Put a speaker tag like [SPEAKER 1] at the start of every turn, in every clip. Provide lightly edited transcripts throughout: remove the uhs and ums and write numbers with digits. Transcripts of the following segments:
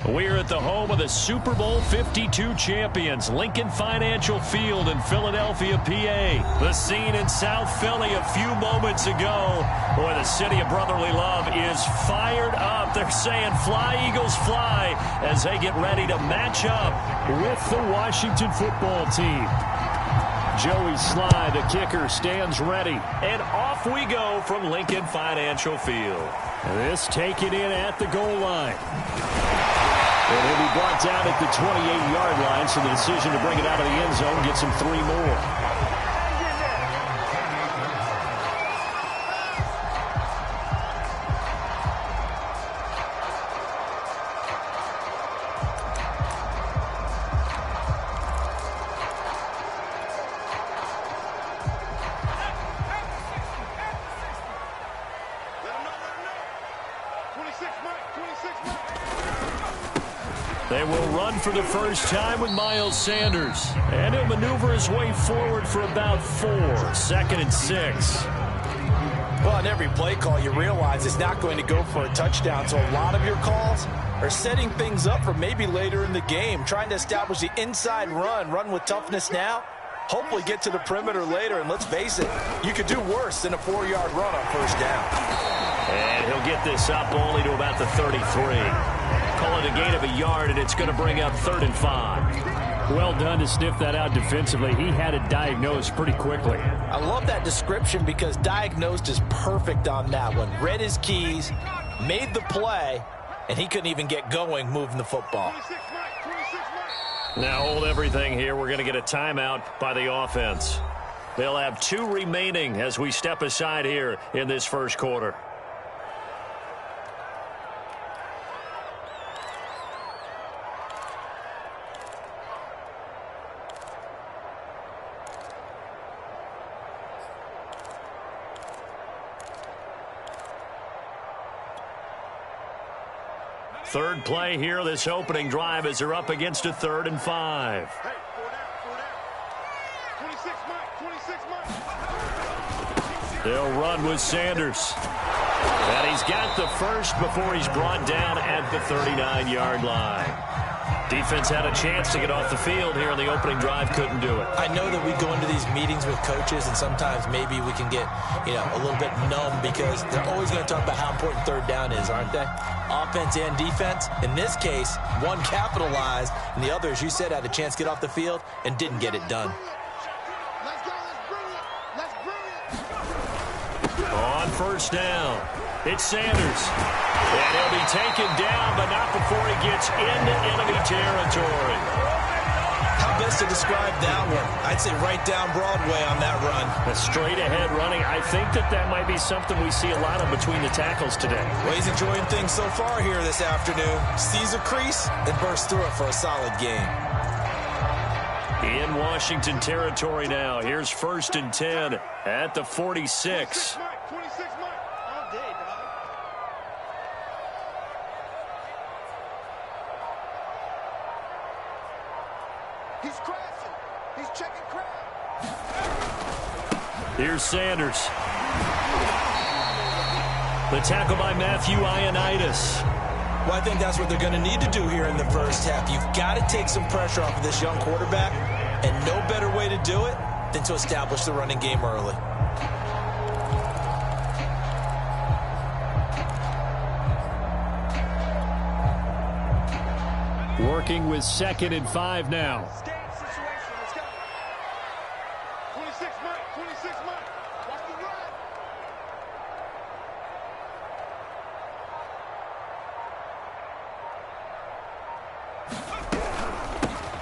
[SPEAKER 1] We're at the home of the Super Bowl 52 champions, Lincoln Financial Field in Philadelphia, PA. The scene in South Philly a few moments ago. Boy, the city of brotherly love is fired up. They're saying, "Fly, Eagles, fly," as they get ready to match up with the Washington football team. Joey Sly, the kicker, stands ready. And off we go from Lincoln Financial Field. This taken in at the goal line. And he'll be brought down at the 28-yard line, so the decision to bring it out of the end zone gets him 3 more. They will run for the first time with Miles Sanders. And he'll maneuver his way forward for about 4. 2nd and 6.
[SPEAKER 2] Well, on every play call, you realize it's not going to go for a touchdown. So a lot of your calls are setting things up for maybe later in the game, trying to establish the inside run with toughness now, hopefully get to the perimeter later. And let's face it, you could do worse than a 4-yard run on first down.
[SPEAKER 1] And he'll get this up only to about the 33. Call it a gain of a yard, and it's going to bring up 3rd and 5. Well done to sniff that out defensively. He had it diagnosed pretty quickly.
[SPEAKER 2] I love that description because diagnosed is perfect on that one. Read his keys, made the play, and he couldn't even get going moving the football.
[SPEAKER 1] Now hold everything here. We're going to get a timeout by the offense. They'll have 2 remaining as we step aside here in this first quarter. Third play here, this opening drive, as they're up against a 3rd and 5.
[SPEAKER 3] Hey, 26, Mike.
[SPEAKER 1] They'll run with Sanders. And he's got the first before he's brought down at the 39-yard line. Defense had a chance to get off the field here in the opening drive, couldn't do it.
[SPEAKER 2] I know that we go into these meetings with coaches, and sometimes maybe we can get, a little bit numb because they're always going to talk about how important 3rd down is, aren't they? Offense and defense. In this case, one capitalized, and the other, as you said, had a chance to get off the field and didn't get it done.
[SPEAKER 1] On first down, it's Sanders. And he'll be taken down, but not before he gets into enemy territory.
[SPEAKER 2] How best to describe that one? I'd say right down Broadway on that run.
[SPEAKER 1] A straight-ahead running. I think that might be something we see a lot of between the tackles today.
[SPEAKER 2] Well, he's enjoying things so far here this afternoon. Sees a crease and bursts through it for a solid game.
[SPEAKER 1] In Washington territory now. Here's 1st and 10 at the 46.
[SPEAKER 3] He's crashing. He's checking crowd.
[SPEAKER 1] Here's Sanders. The tackle by Matthew Ioannidis.
[SPEAKER 2] Well, I think that's what they're going to need to do here in the first half. You've got to take some pressure off of this young quarterback, and no better way to do it than to establish the running game early.
[SPEAKER 1] Working with 2nd and 5 now.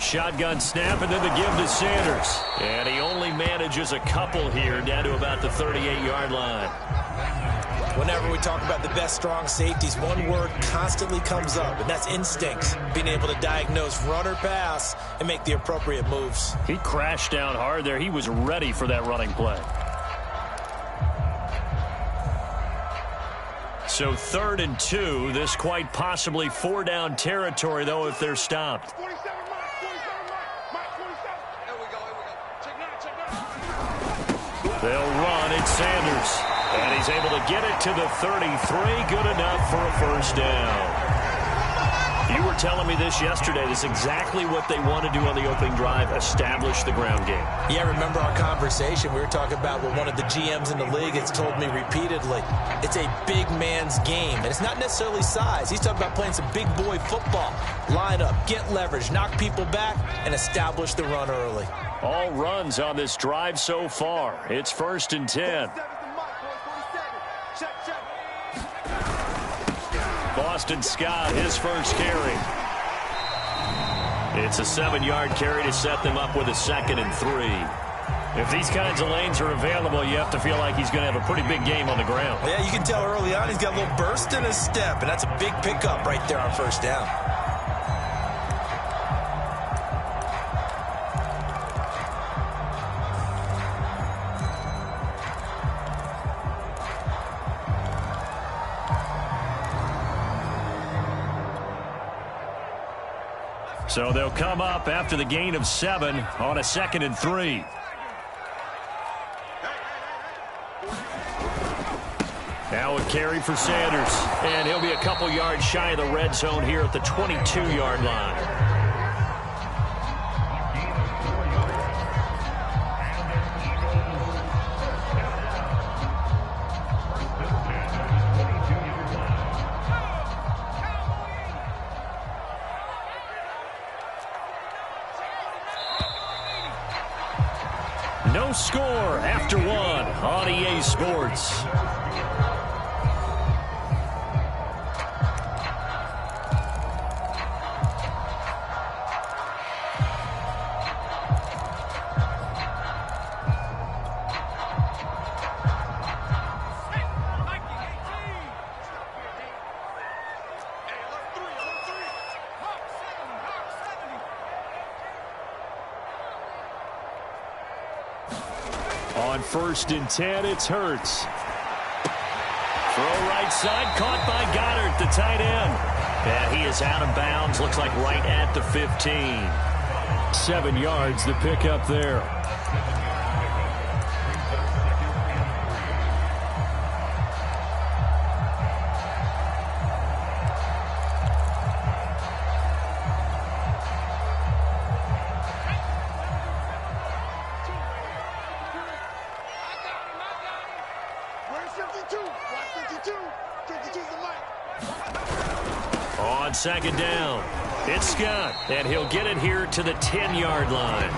[SPEAKER 1] Shotgun snap, and then the give to Sanders. And he only manages a couple here, down to about the 38-yard line.
[SPEAKER 2] Whenever we talk about the best strong safeties, one word constantly comes up, and that's instincts. Being able to diagnose run or pass and make the appropriate moves.
[SPEAKER 1] He crashed down hard there. He was ready for that running play. So 3rd and 2. This quite possibly 4-down territory, though, if they're stopped. They'll run. It's Sanders. And he's able to get it to the 33. Good enough for a first down. You were telling me this yesterday. This is exactly what they want to do on the opening drive, establish the ground game.
[SPEAKER 2] Yeah, remember our conversation? We were talking about what one of the GMs in the league has told me repeatedly. It's a big man's game, and it's not necessarily size. He's talking about playing some big boy football. Line up, get leverage, knock people back, and establish the run early.
[SPEAKER 1] All runs on this drive so far. It's 1st and 10. Boston Scott, his first carry. It's a 7-yard carry to set them up with a 2nd and 3. If these kinds of lanes are available, you have to feel like he's going to have a pretty big game on the ground.
[SPEAKER 2] Yeah, you can tell early on he's got a little burst in his step, and that's a big pickup right there on 1st down.
[SPEAKER 1] So they'll come up after the gain of 7 on a 2nd and 3. Now a carry for Sanders. And he'll be a couple yards shy of the red zone here at the 22-yard line. No score after 1 on EA Sports. On 1st and 10, it's Hurts. Throw right side, caught by Goddard, the tight end. And he is out of bounds, looks like right at the 15. 7 yards, the pickup there. On 2nd down, it's Scott, and he'll get it here to the 10-yard line.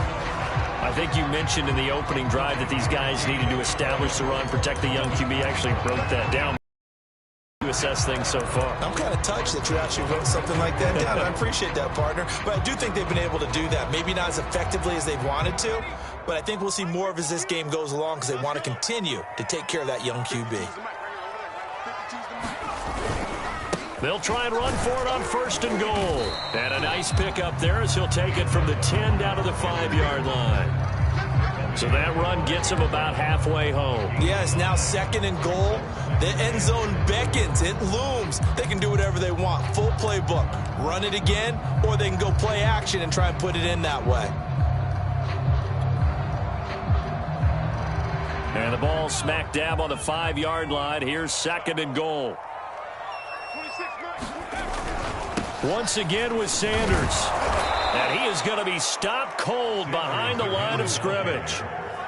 [SPEAKER 1] I think you mentioned in the opening drive that these guys needed to establish the run, protect the young QB. Actually wrote that down. To assess things so far.
[SPEAKER 2] I'm kind of touched that you actually wrote something like that down. I appreciate that, partner. But I do think they've been able to do that. Maybe not as effectively as they wanted to, but I think we'll see more of as this game goes along because they want to continue to take care of that young QB.
[SPEAKER 1] They'll try and run for it on 1st and goal. And a nice pickup there as he'll take it from the 10 down to the 5-yard line. So that run gets him about halfway home.
[SPEAKER 2] Yes, now 2nd and goal. The end zone beckons. It looms. They can do whatever they want. Full playbook. Run it again, or they can go play action and try and put it in that way.
[SPEAKER 1] And the ball smack dab on the 5-yard line. Here's 2nd and goal. Once again with Sanders. And he is going to be stopped cold behind the line of scrimmage.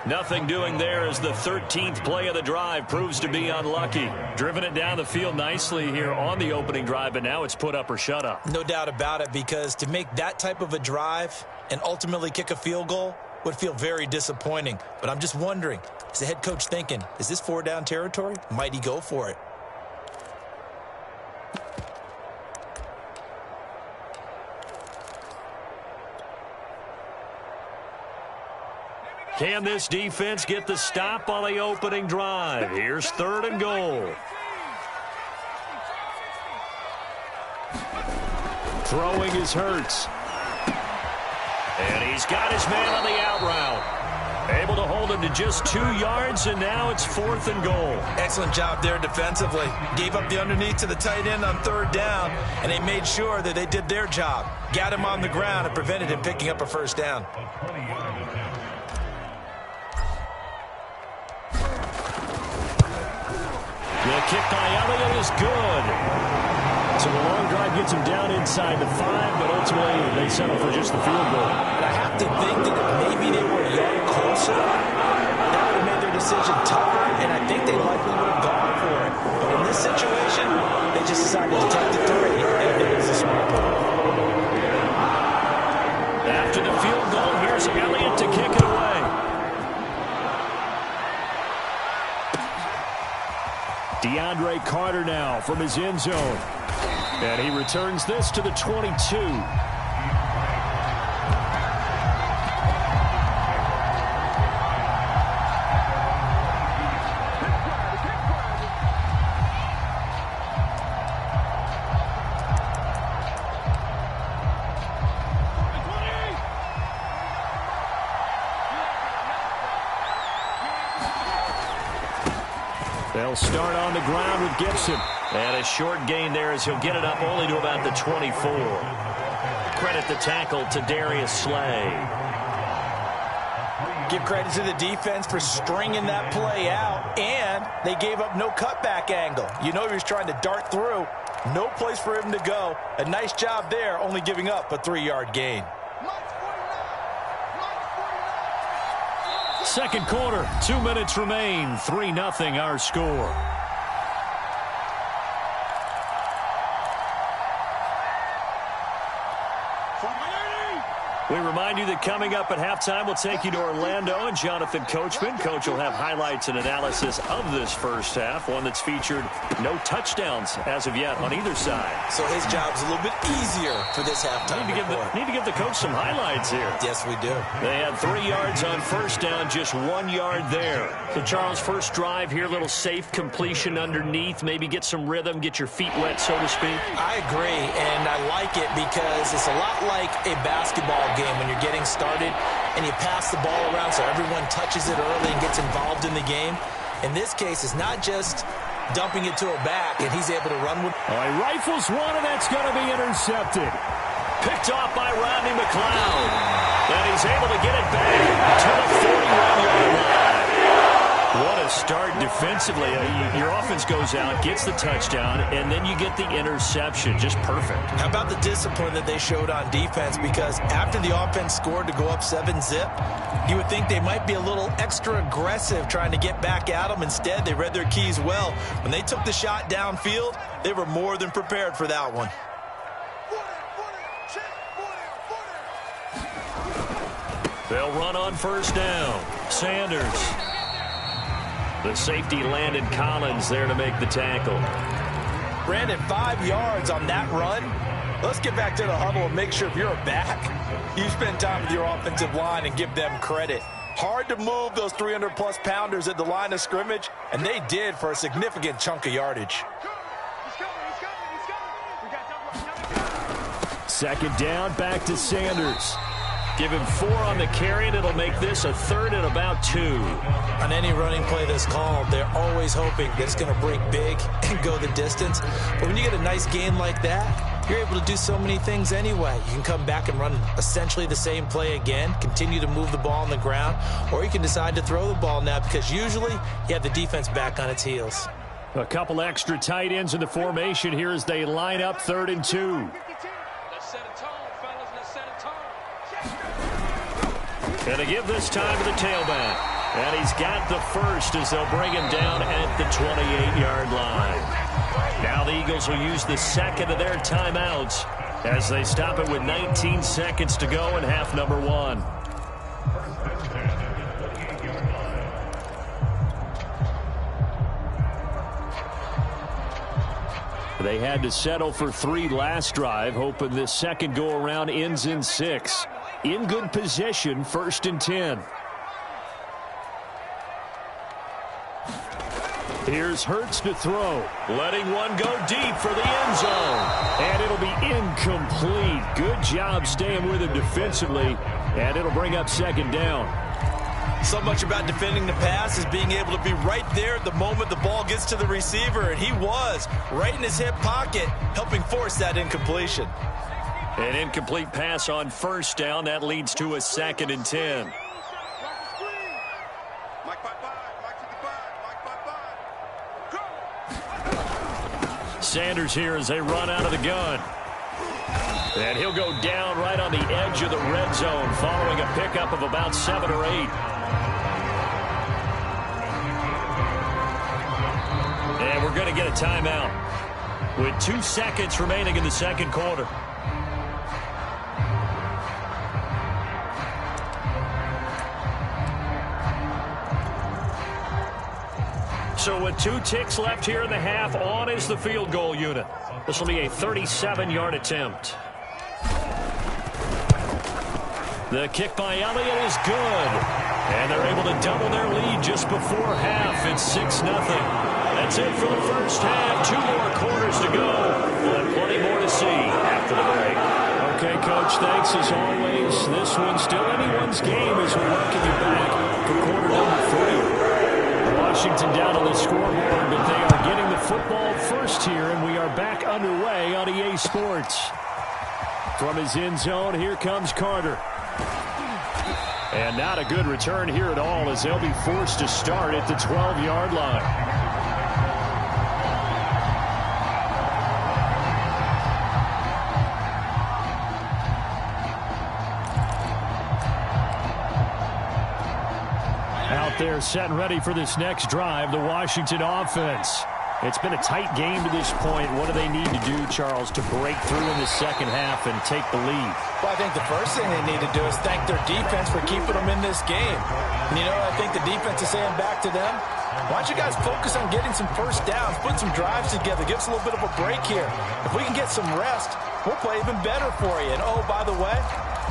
[SPEAKER 1] Nothing doing there as the 13th play of the drive proves to be unlucky. Driven it down the field nicely here on the opening drive, but now it's put up or shut up.
[SPEAKER 2] No doubt about it, because to make that type of a drive and ultimately kick a field goal would feel very disappointing. But I'm just wondering, is the head coach thinking, is this 4-down territory? Might he go for it?
[SPEAKER 1] Can this defense get the stop on the opening drive? Here's 3rd and goal. Throwing is Hurts. And he's got his man on the out route. Able to hold him to just 2 yards, and now it's 4th and goal.
[SPEAKER 2] Excellent job there defensively. Gave up the underneath to the tight end on 3rd down, and they made sure that they did their job. Got him on the ground and prevented him picking up a 1st down.
[SPEAKER 1] The kick by Elliott is good. So the long drive gets them down inside the 5, but ultimately they settle for just the field goal.
[SPEAKER 2] And I have to think that if maybe they were a yard closer, that would have made their decision tougher, and I think they likely would have gone for it. But in this situation, they just decided to take the 3, and I think it was a smart play.
[SPEAKER 1] After the field goal, here's Elliott to kick it away. DeAndre Carter now from his end zone. And he returns this to the 22. They'll start on the ground with Gibson. And a short gain there as he'll get it up only to about the 24. Credit the tackle to Darius Slay.
[SPEAKER 2] Give credit to the defense for stringing that play out, and they gave up no cutback angle. You know he was trying to dart through. No place for him to go. A nice job there, only giving up a 3-yard gain.
[SPEAKER 1] Second quarter, 2 minutes remain. 3-0 our score. We remind you that coming up at halftime, we'll take you to Orlando and Jonathan Coachman. Coach will have highlights and analysis of this first half, one that's featured no touchdowns as of yet on either side.
[SPEAKER 2] So his job's a little bit easier for this halftime.
[SPEAKER 1] Need to give the coach some highlights here.
[SPEAKER 2] Yes, we do.
[SPEAKER 1] They had 3 yards on first down, just 1 yard there. So, Charles, first drive here, little safe completion underneath, maybe get some rhythm, get your feet wet, so to speak.
[SPEAKER 2] I agree, and I like it because it's a lot like a basketball game when you're getting started and you pass the ball around so everyone touches it early and gets involved in the game. In this case, it's not just dumping it to a back, and he's able to run with.
[SPEAKER 1] Oh, he rifles one, and that's going to be intercepted. Picked off by Rodney McLeod. And he's able to get it back to the 41-yard line. What a start defensively. Your offense goes out, gets the touchdown, and then you get the interception. Just perfect.
[SPEAKER 2] How about the discipline that they showed on defense? Because after the offense scored to go up 7-zip, you would think they might be a little extra aggressive trying to get back at them. Instead, they read their keys well. When they took the shot downfield, they were more than prepared for that one.
[SPEAKER 1] They'll run on first down. Sanders. The safety landed Collins there to make the tackle.
[SPEAKER 2] Brandon, 5 yards on that run. Let's get back to the huddle and make sure if you're a back, you spend time with your offensive line and give them credit. Hard to move those 300-plus pounders at the line of scrimmage, and they did for a significant chunk of yardage.
[SPEAKER 1] Second down, back to Sanders. Give him 4 on the carry, and it'll make this a 3rd and about 2.
[SPEAKER 2] On any running play that's called, they're always hoping that it's going to break big and go the distance. But when you get a nice gain like that, you're able to do so many things anyway. You can come back and run essentially the same play again, continue to move the ball on the ground, or you can decide to throw the ball now because usually you have the defense back on its heels.
[SPEAKER 1] A couple extra tight ends in the formation here as they line up 3rd and 2. And to give this time to the tailback. And he's got the first as they'll bring him down at the 28-yard line. Now the Eagles will use the second of their timeouts as they stop it with 19 seconds to go in half number 1. They had to settle for 3 last drive, hoping this second go-around ends in 6. In good position, 1st and 10. Here's Hurts to throw. Letting one go deep for the end zone. And it'll be incomplete. Good job staying with him defensively. And it'll bring up 2nd down.
[SPEAKER 2] So much about defending the pass is being able to be right there at the moment the ball gets to the receiver. And he was right in his hip pocket, helping force that incompletion.
[SPEAKER 1] An incomplete pass on 1st down. That leads to a 2nd and 10. Sanders here as they run out of the gun. And he'll go down right on the edge of the red zone following a pickup of about 7 or 8. And we're going to get a timeout with 2 seconds remaining in the second quarter. So with 2 ticks left here in the half, on is the field goal unit. This will be a 37-yard attempt. The kick by Elliott is good. And they're able to double their lead just before half. It's 6-0. That's it for the first half. 2 more quarters to go. We'll have plenty more to see after the break. Okay, Coach, thanks as always. This one's still anyone's game as we welcome you back for quarter number 3. Washington down on the scoreboard, but they are getting the football first here, and we are back underway on EA Sports. From his end zone, here comes Carter. And not a good return here at all as they'll be forced to start at the 12-yard line. Out there set and ready for this next drive, the Washington offense. It's been a tight game to this point. What do they need to do, Charles, to break through in the second half and take the lead?
[SPEAKER 2] Well, I think the first thing they need to do is thank their defense for keeping them in this game. And you know what I think the defense is saying back to them? Why don't you guys focus on getting some first downs, put some drives together, give us a little bit of a break here. If we can get some rest, we'll play even better for you. And, oh, by the way,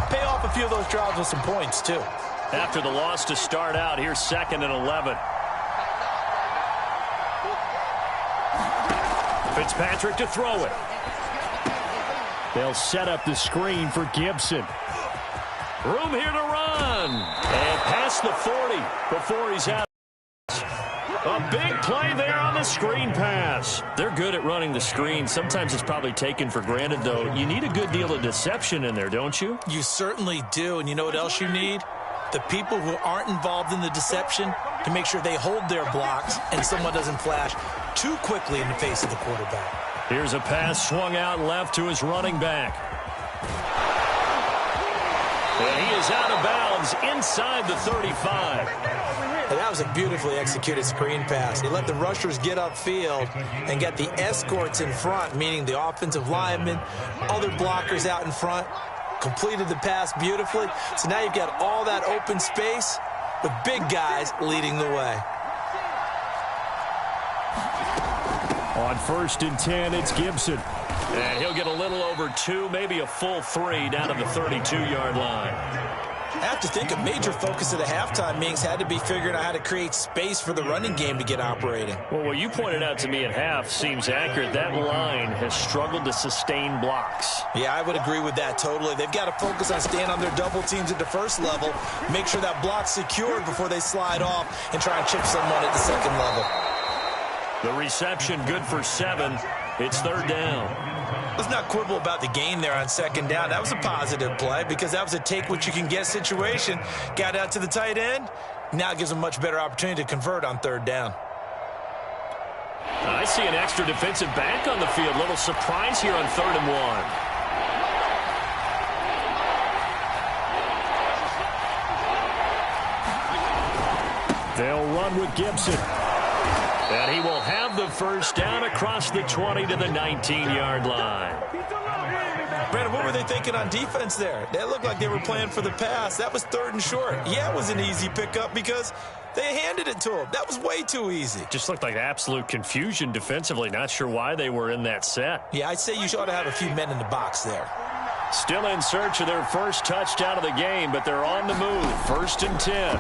[SPEAKER 2] pay off a few of those drives with some points, too.
[SPEAKER 1] After the loss to start out, here's 2nd and 11. Fitzpatrick to throw it. They'll set up the screen for Gibson. Room here to run. And past the 40 before he's out. A big play there on the screen pass. They're good at running the screen. Sometimes it's probably taken for granted, though. You need a good deal of deception in there, don't you?
[SPEAKER 2] You certainly do. And you know what else you need? The people who aren't involved in the deception to make sure they hold their blocks and someone doesn't flash too quickly in the face of the quarterback.
[SPEAKER 1] Here's a pass swung out left to his running back. And he is out of bounds inside the 35.
[SPEAKER 2] And that was a beautifully executed screen pass. He let the rushers get upfield and get the escorts in front, meaning the offensive linemen, other blockers out in front. Completed the pass beautifully. So now you've got all that open space with big guys leading the way.
[SPEAKER 1] On 1st and 10, it's Gibson. And he'll get a little over 2, maybe a full 3 down to the 32-yard line.
[SPEAKER 2] I have to think a major focus of the halftime meetings had to be figuring out how to create space for the running game to get operating.
[SPEAKER 1] Well, what you pointed out to me at half seems accurate. That line has struggled to sustain blocks.
[SPEAKER 2] Yeah, I would agree with that totally. They've got to focus on staying on their double teams at the first level, make sure that block's secured before they slide off and try and chip someone at the second level.
[SPEAKER 1] The reception good for 7. It's 3rd down.
[SPEAKER 2] Let's not quibble about the gain there on 2nd down. That was a positive play because that was a take-what-you-can-get situation. Got out to the tight end. Now it gives them a much better opportunity to convert on 3rd down.
[SPEAKER 1] I see an extra defensive back on the field. Little surprise here on 3rd and 1. They'll run with Gibson. And he will have the first down across the 20 to the 19-yard line.
[SPEAKER 2] Brandon, what were they thinking on defense there? They looked like they were playing for the pass. That was 3rd and short. Yeah, it was an easy pickup because they handed it to him. That was way too easy.
[SPEAKER 1] Just looked like absolute confusion defensively. Not sure why they were in that set.
[SPEAKER 2] Yeah, I'd say you ought to have a few men in the box there.
[SPEAKER 1] Still in search of their first touchdown of the game, but they're on the move. 1st and 10.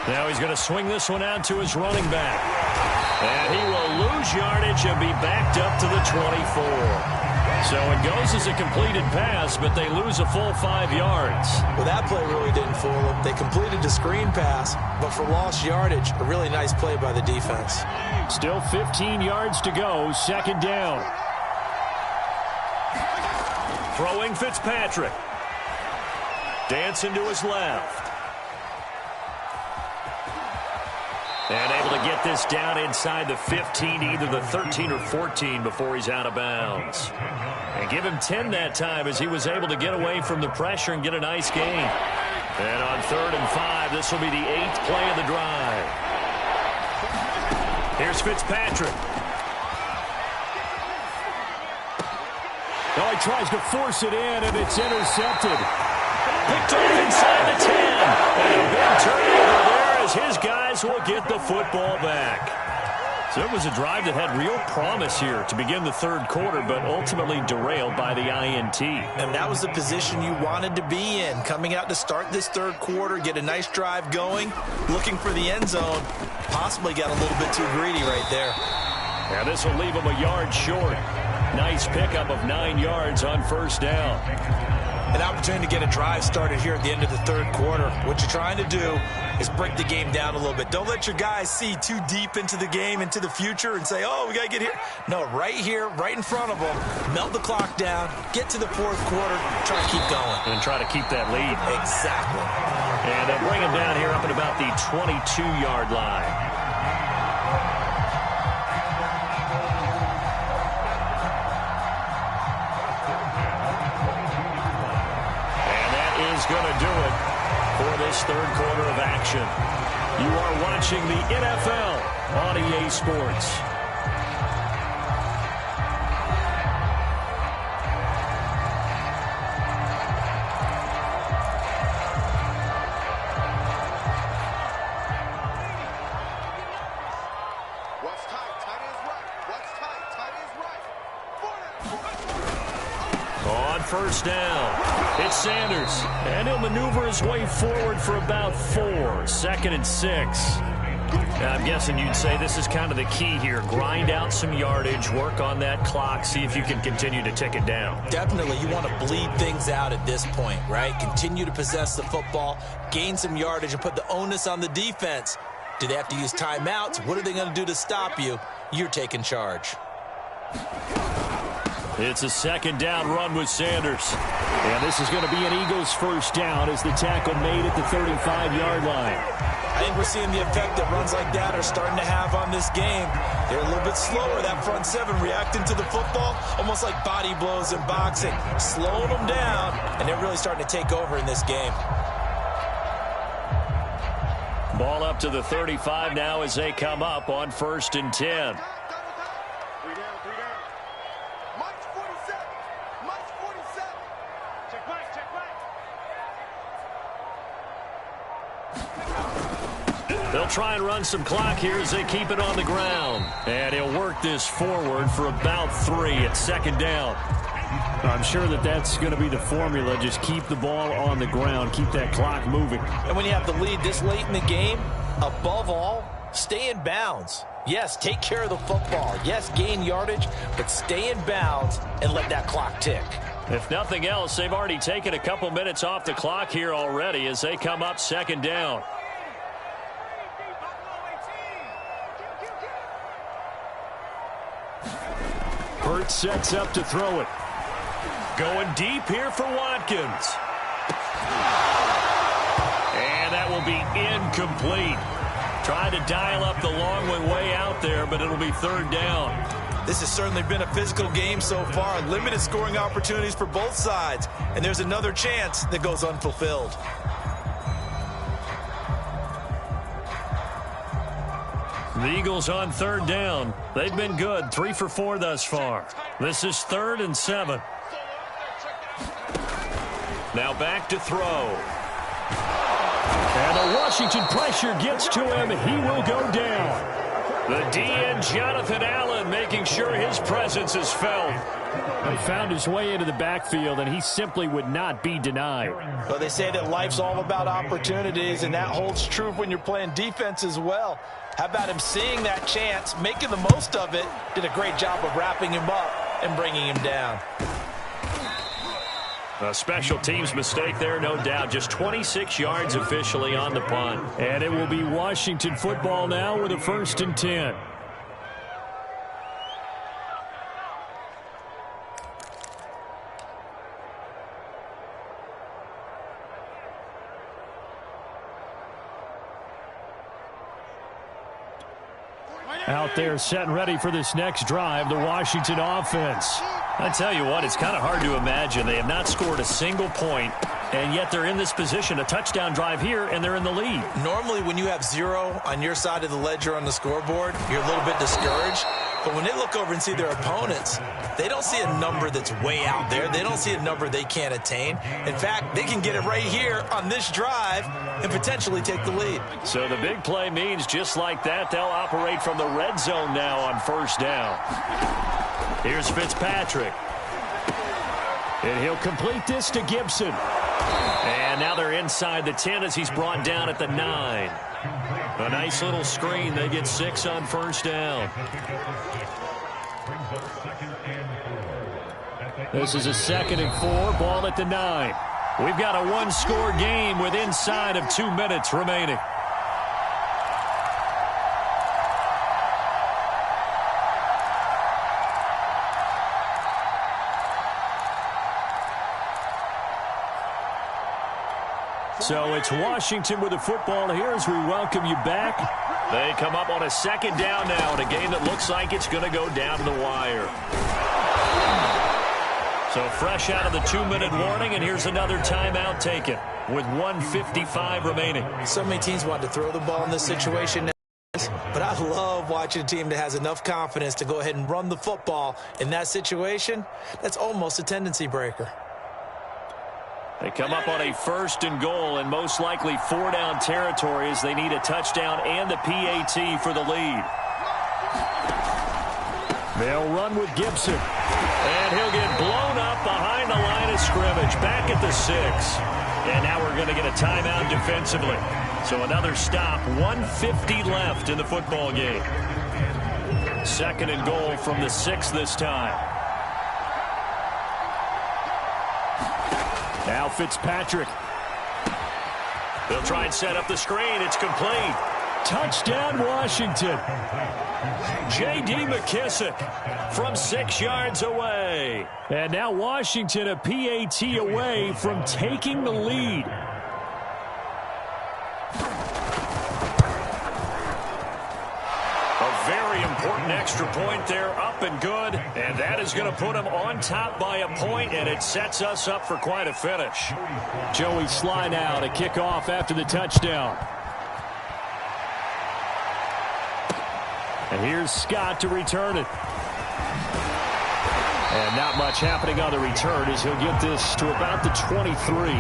[SPEAKER 1] Now he's going to swing this one out to his running back. And he will lose yardage and be backed up to the 24. So it goes as a completed pass, but they lose a full 5 yards.
[SPEAKER 2] Well, that play really didn't fool them. They completed the screen pass, but for lost yardage, a really nice play by the defense.
[SPEAKER 1] Still 15 yards to go, 2nd down. Throwing Fitzpatrick. Dancing to his left. And able to get this down inside the 15, either the 13 or 14 before he's out of bounds. And give him 10 that time as he was able to get away from the pressure and get a nice gain. And on 3rd and 5, this will be the 8th play of the drive. Here's Fitzpatrick.
[SPEAKER 4] Oh, he tries to force it in, and it's intercepted.
[SPEAKER 1] Picked off inside the 10. And a big turnover there as his guys will get the football back. So it was a drive that had real promise here to begin the 3rd quarter, but ultimately derailed by the INT.
[SPEAKER 2] And that was the position you wanted to be in. Coming out to start this 3rd quarter, get a nice drive going, looking for the end zone. Possibly got a little bit too greedy right there.
[SPEAKER 1] And this will leave him a yard short. Nice pickup of 9 yards on 1st down.
[SPEAKER 2] An opportunity to get a drive started here at the end of the 3rd quarter. What you're trying to do is break the game down a little bit. Don't let your guys see too deep into the game, into the future, and say, oh, we got to get here. No, right here, right in front of them, melt the clock down, get to the 4th quarter, try to keep going.
[SPEAKER 1] And try to keep that lead.
[SPEAKER 2] Exactly.
[SPEAKER 1] And they'll bring him down here up at about the 22-yard line. Going to do it for this 3rd quarter of action. You are watching the NFL on EA Sports.
[SPEAKER 3] What's tight? Tight is right. What's tight? Tight is right.
[SPEAKER 1] On 1st down. It's Sanders, and he'll maneuver his way forward for about 4. 2nd and 6. Now, I'm guessing you'd say this is kind of the key here. Grind out some yardage, work on that clock, see if you can continue to tick it down.
[SPEAKER 2] Definitely, you want to bleed things out at this point, right? Continue to possess the football, gain some yardage, and put the onus on the defense. Do they have to use timeouts? What are they going to do to stop you? You're taking charge.
[SPEAKER 1] It's a 2nd down run with Sanders.
[SPEAKER 4] And this is going to be an Eagles 1st down as the tackle made at the 35-yard line.
[SPEAKER 2] I think we're seeing the effect that runs like that are starting to have on this game. They're a little bit slower, that front 7, reacting to the football, almost like body blows in boxing, slowing them down, and they're really starting to take over in this game.
[SPEAKER 1] Ball up to the 35 now as they come up on 1st and 10. They'll try and run some clock here as they keep it on the ground. And he'll work this forward for about 3 at 2nd down.
[SPEAKER 4] I'm sure that's going to be the formula. Just keep the ball on the ground. Keep that clock moving.
[SPEAKER 2] And when you have the lead this late in the game, above all, stay in bounds. Yes, take care of the football. Yes, gain yardage, but stay in bounds and let that clock tick.
[SPEAKER 1] If nothing else, they've already taken a couple minutes off the clock here already as they come up 2nd down.
[SPEAKER 4] Burt sets up to throw it.
[SPEAKER 1] Going deep here for Watkins. And that will be incomplete. Trying to dial up the long one way out there, but it'll be 3rd down.
[SPEAKER 2] This has certainly been a physical game so far. Limited scoring opportunities for both sides. And there's another chance that goes unfulfilled.
[SPEAKER 1] The Eagles on 3rd down. They've been good, 3 for 4 thus far. This is 3rd and 7. Now back to throw.
[SPEAKER 4] And the Washington pressure gets to him. He will go down.
[SPEAKER 1] The DN, Jonathan Allen, making sure his presence is felt.
[SPEAKER 4] He found his way into the backfield, and he simply would not be denied.
[SPEAKER 2] Well, they say that life's all about opportunities, and that holds true when you're playing defense as well. How about him seeing that chance, making the most of it, did a great job of wrapping him up and bringing him down.
[SPEAKER 1] A special teams mistake there, no doubt. Just 26 yards officially on the punt.
[SPEAKER 4] And it will be Washington football now with a 1st and 10. Out there setting ready for this next drive, the Washington offense.
[SPEAKER 1] I tell you what, it's kind of hard to imagine. They have not scored a single point, and yet they're in this position, a touchdown drive here, and they're in the lead.
[SPEAKER 2] Normally, when you have 0 on your side of the ledger on the scoreboard, you're a little bit discouraged. But when they look over and see their opponents, they don't see a number that's way out there. They don't see a number they can't attain. In fact, they can get it right here on this drive and potentially take the lead.
[SPEAKER 1] So the big play means just like that, they'll operate from the red zone now on first down. Here's Fitzpatrick.
[SPEAKER 4] And he'll complete this to Gibson.
[SPEAKER 1] And now they're inside the 10 as he's brought down at the 9. A nice little screen. They get 6 on first down.
[SPEAKER 4] This is a 2nd and 4. Ball at the 9.
[SPEAKER 1] We've got a one-score game with inside of 2 minutes remaining.
[SPEAKER 4] So it's Washington with the football here as we welcome you back.
[SPEAKER 1] They come up on a 2nd down now in a game that looks like it's going to go down to the wire. So fresh out of the 2-minute warning, and here's another timeout taken with 1:55 remaining.
[SPEAKER 2] So many teams want to throw the ball in this situation, but I love watching a team that has enough confidence to go ahead and run the football in that situation. That's almost a tendency breaker.
[SPEAKER 1] They come up on a 1st and goal and most likely 4-down territory as they need a touchdown and the PAT for the lead.
[SPEAKER 4] They'll run with Gibson.
[SPEAKER 1] And he'll get blown up behind the line of scrimmage, back at the 6. And now we're going to get a timeout defensively. So another stop, 1:50 left in the football game. 2nd and goal from the 6 this time.
[SPEAKER 4] Now Fitzpatrick.
[SPEAKER 1] They'll try and set up the screen. It's complete.
[SPEAKER 4] Touchdown, Washington.
[SPEAKER 1] J.D. McKissick from 6 yards away.
[SPEAKER 4] And now Washington a PAT away from taking the lead.
[SPEAKER 1] A very important extra point there, up and good. And that is going to put them on top by a point, and it sets us up for quite a finish.
[SPEAKER 4] Joey Sly now to kick off after the touchdown. And here's Scott to return it. And not much happening on the return as he'll get this to about the 23.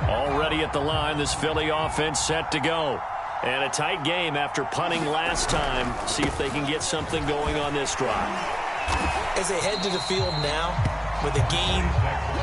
[SPEAKER 1] Already at the line, this Philly offense set to go. And a tight game after punting last time. See if they can get something going on this drive.
[SPEAKER 2] As they head to the field now, with the game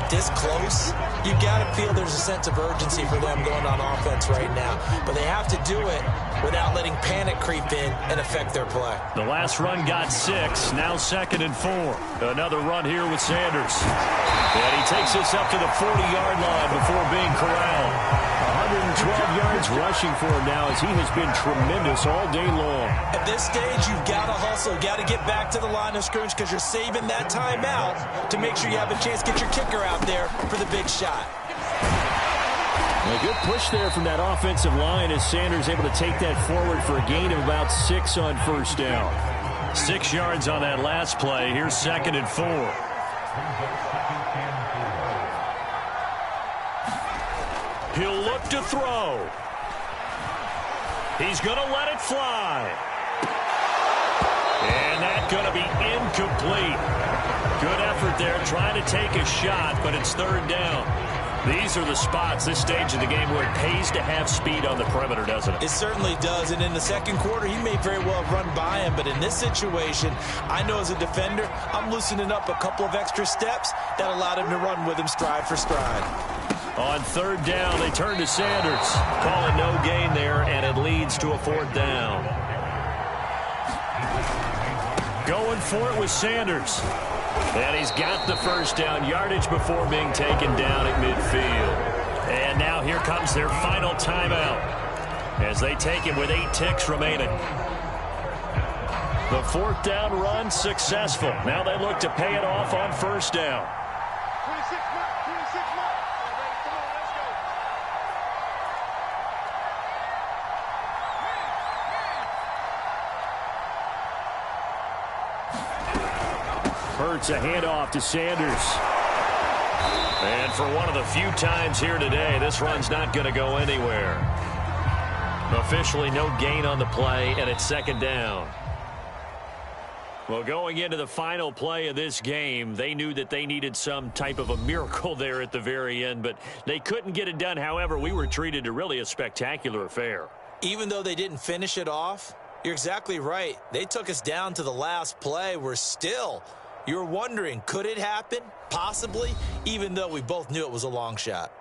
[SPEAKER 2] this close, you've got to feel there's a sense of urgency for them going on offense right now. But they have to do it without letting panic creep in and affect their play.
[SPEAKER 1] The last run got 6, now 2nd and 4. Another run here with Sanders. And he takes this up to the 40-yard line before being corralled.
[SPEAKER 4] 112 yards rushing for him now as he has been tremendous all day long.
[SPEAKER 2] At this stage, you've got to hustle, got to get back to the line of scrimmage because you're saving that timeout to make sure you have a chance to get your kicker out there for the big shot.
[SPEAKER 4] A good push there from that offensive line as Sanders able to take that forward for a gain of about 6 on first down.
[SPEAKER 1] 6 yards on that last play. Here's 2nd and 4. He'll look to throw. He's going to let it fly. And that's going to be incomplete. Good effort there trying to take a shot, but it's 3rd down. These are the spots, this stage of the game, where it pays to have speed on the perimeter, doesn't it?
[SPEAKER 2] It certainly does, and in the second quarter, he may very well have run by him, but in this situation, I know as a defender, I'm loosening up a couple of extra steps that allowed him to run with him stride for stride.
[SPEAKER 1] On 3rd down, they turn to Sanders. Call it no gain there, and it leads to a 4th down. Going for it with Sanders. And he's got the first down, yardage before being taken down at midfield. And now here comes their final timeout as they take it with 8 ticks remaining. The fourth down run successful. Now they look to pay it off on first down.
[SPEAKER 3] 26 mark, 26 mark. All right, come on, let's go.
[SPEAKER 1] Hurts a handoff to Sanders. And for one of the few times here today, this run's not going to go anywhere. Officially no gain on the play, and it's second down. Well, going into the final play of this game, they knew that they needed some type of a miracle there at the very end, but they couldn't get it done. However, we were treated to really a spectacular affair.
[SPEAKER 2] Even though they didn't finish it off, you're exactly right. They took us down to the last play. We're still, you're wondering, could it happen? Possibly, even though we both knew it was a long shot.